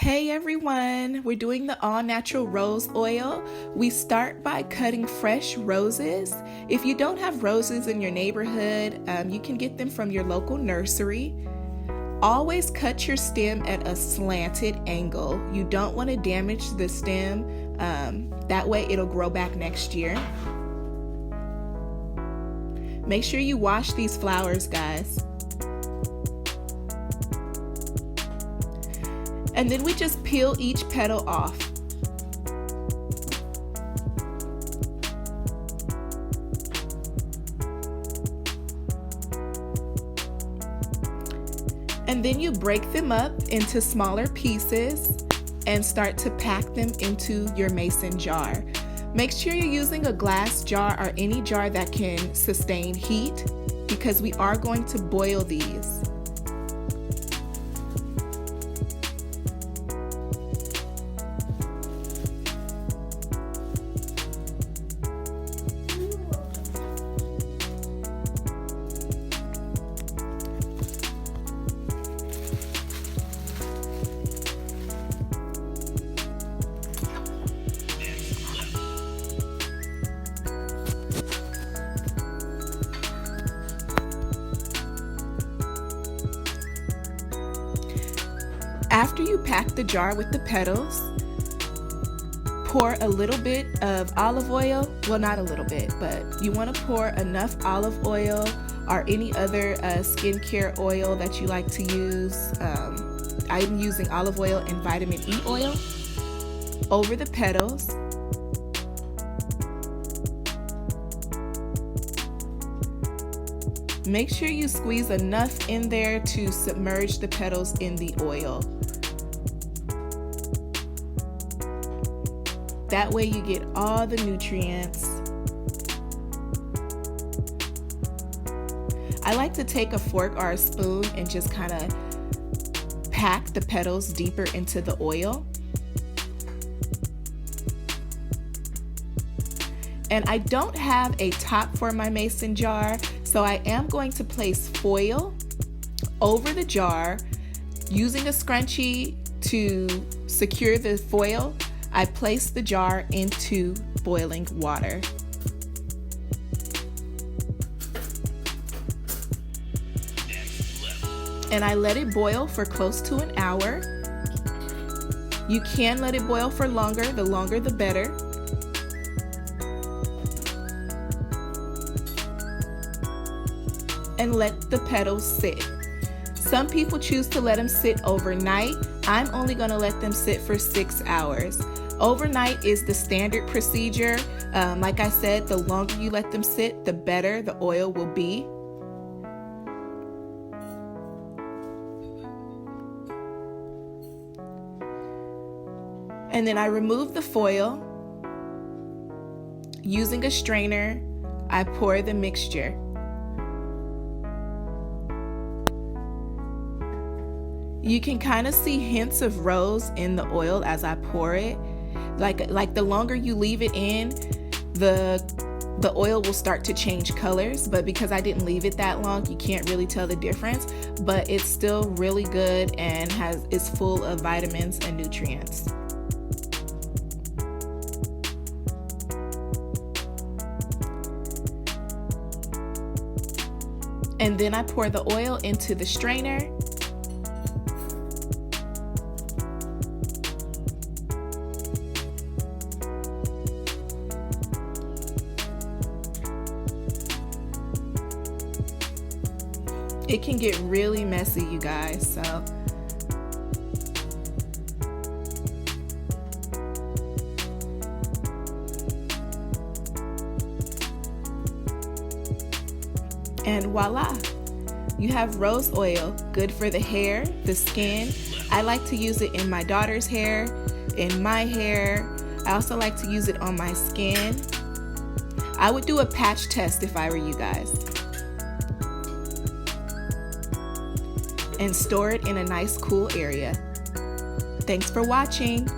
Hey everyone, we're doing the all natural rose oil. We start by cutting fresh roses. If you don't have roses in your neighborhood, you can get them from your local nursery. Always cut your stem at a slanted angle. You don't want to damage the stem. That way it'll grow back next year. Make sure you wash these flowers, guys. And then we just peel each petal off. And then you break them up into smaller pieces and start to pack them into your mason jar. Make sure you're using a glass jar or any jar that can sustain heat because we are going to boil these. After you pack the jar with the petals, pour a little bit of olive oil. Well, not a little bit, but you want to pour enough olive oil or any other skincare oil that you like to use. I'm using olive oil and vitamin E oil over the petals. Make sure you squeeze enough in there to submerge the petals in the oil. That way you get all the nutrients. I like to take a fork or a spoon and just kind of pack the petals deeper into the oil. And I don't have a top for my mason jar, so I am going to place foil over the jar using a scrunchie to secure the foil. I place the jar into boiling water. And I let it boil for close to an hour. You can let it boil for longer the better. And let the petals sit. Some people choose to let them sit overnight. I'm only going to let them sit for 6 hours. Overnight is the standard procedure. Like I said, the longer you let them sit, the better the oil will be. And then I remove the foil. Using a strainer, I pour the mixture. You can kind of see hints of rose in the oil as I pour it. Like the longer you leave it in, the oil will start to change colors, but because I didn't leave it that long, you can't really tell the difference, but it's still really good and is full of vitamins and nutrients. And then I pour the oil into the strainer. It can get really messy, you guys, so. And voila, you have rose oil, good for the hair, the skin. I like to use it in my daughter's hair, in my hair. I also like to use it on my skin. I would do a patch test if I were you guys. And store it in a nice cool area. Thanks for watching.